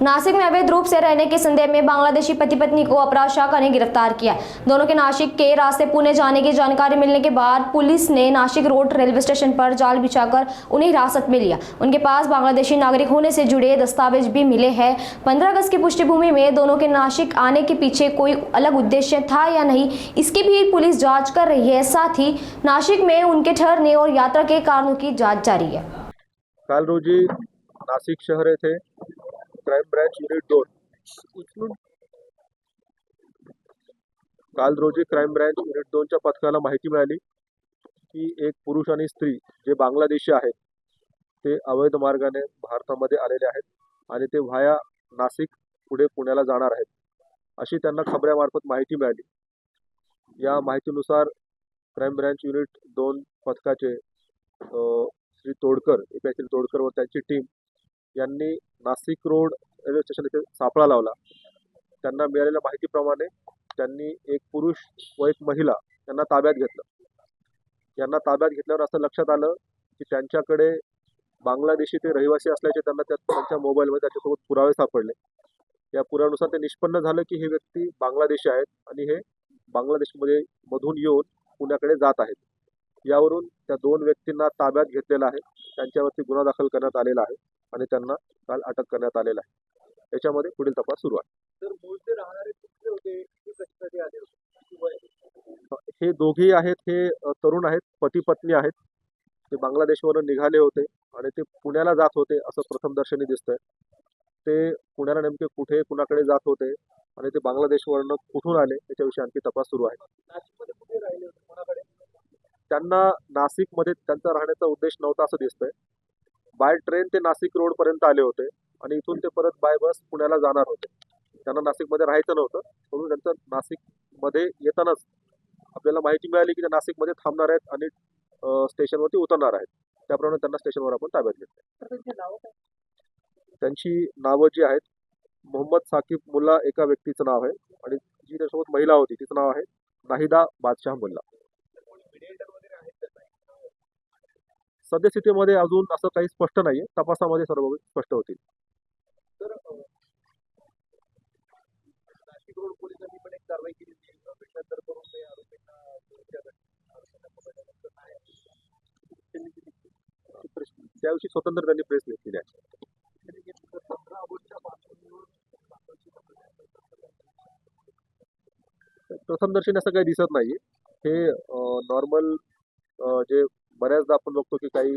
नासिक में अवैध रूप से रहने के संदेह में बांग्लादेशी पति पत्नी को अपराध शाखा ने गिरफ्तार किया। दोनों के नासिक के रास्ते पुणे जाने की जानकारी मिलने के बाद पुलिस ने नासिक रोड रेलवे स्टेशन पर जाल बिछाकर उन्हें हिरासत में लिया। उनके पास बांग्लादेशी नागरिक होने से जुड़े दस्तावेज भी मिले हैं। 15 अगस्त की पृष्ठभूमि में दोनों के नासिक आने के पीछे कोई अलग उद्देश्य था या नहीं, इसकी भी पुलिस जाँच कर रही है। साथ ही नासिक में उनके ठहरने और यात्रा के कारणों की जाँच जारी है। काल रोजी नाशिक शहर येथे क्राईम ब्रँच युनिट 2 काल रोजी क्राईम ब्रँच युनिट 2च्या पथकाला माहिती मिळाली की एक पुरुष आणि स्त्री जे बांगलादेशी आहेत ते अवैध मार्गाने भारतामध्ये आलेले आहेत आणि ते व्हाया नाशिक पुढे पुण्याला जाणार आहेत अशी त्यांना खबऱ्यामार्फत माहिती मिळाली। या माहितीनुसार क्राईम ब्रँच युनिट 2 पथकाचे श्री तोडकर श्री तोडकर व त्यांची टीम यांनी नाशिक रोड रेल्वे स्टेशन येथे सापळा लावला। त्यांना मिळालेल्या माहितीप्रमाणे त्यांनी एक पुरुष व एक महिला यांना ताब्यात घेतलं। यांना ताब्यात घेतल्यावर असं लक्षात आलं की त्यांच्याकडे बांगलादेशी ते रहिवासी असल्याचे त्यांना त्यांच्या मोबाईलमध्ये त्याच्यासोबत पुरावे सापडले। या पुराव्यानुसार ते निष्पन्न झालं की हे व्यक्ती बांगलादेशी आहेत आणि हे बांगलादेशमध्ये मधून येऊन पुण्याकडे जात आहेत। यावरून त्या दोन व्यक्तींना ताब्यात घेतलेला आहे, त्यांच्यावरती गुन्हा दाखल करण्यात आलेला आहे आणि त्यांना काल अटक करण्यात आलेला आहे। याच्यामध्ये पुढील तपास सुरू आहे। हे दोघेही आहेत, हे तरुण आहेत, पती पत्नी आहेत। ते बांगलादेशवरून निघाले होते आणि ते पुण्याला जात होते असं प्रथमदर्शनी दिसतंय। ते पुण्याला नेमके कुठे कुणाकडे जात होते आणि ते बांगलादेशवरून कुठून आले याच्याविषयी आणखी तपास सुरू आहे। त्यांना नाशिकमध्ये त्यांचा राहण्याचा उद्देश नव्हता असं दिसतंय। बाय ट्रेन ते नाशिक रोड पर्यंत आले होते आणि इथून ते परत बाय बस पुण्याला जाणार होते। त्यांना नाशिकमध्ये राहायचं नव्हतं, म्हणून त्यांचं नाशिकमध्ये येतानाच आपल्याला माहिती मिळाली की ते नाशिकमध्ये थांबणार आहेत आणि स्टेशनवरती उतरणार आहेत। त्याप्रमाणे त्यांना स्टेशनवर आपण ताब्यात घेतलं। त्यांची नावं जी आहेत, मोहम्मद साकिब मुल्ला एका व्यक्तीचं नाव आहे आणि जी त्यासोबत महिला होती तिचं नाव आहे नाहिदा बादशाह मुल्ला। सद्यस्थितीमध्ये अजून असं काही स्पष्ट नाहीये, तपासामध्ये सर्व गोष्टी स्पष्ट होतील। त्याविषयी स्वतंत्र त्यांनी प्रेस घेतलेली आहे। प्रथमदर्शनी असं काही दिसत नाहीये। हे नॉर्मल जे बऱ्याचदा आपण बघतो की काही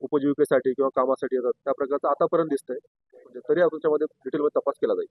उपजीविकेसाठी किंवा कामासाठी येतात त्या प्रकारचं आतापर्यंत दिसतंय। म्हणजे तरी त्याच्यामध्ये डिटेलमध्ये तपास केला जाईल।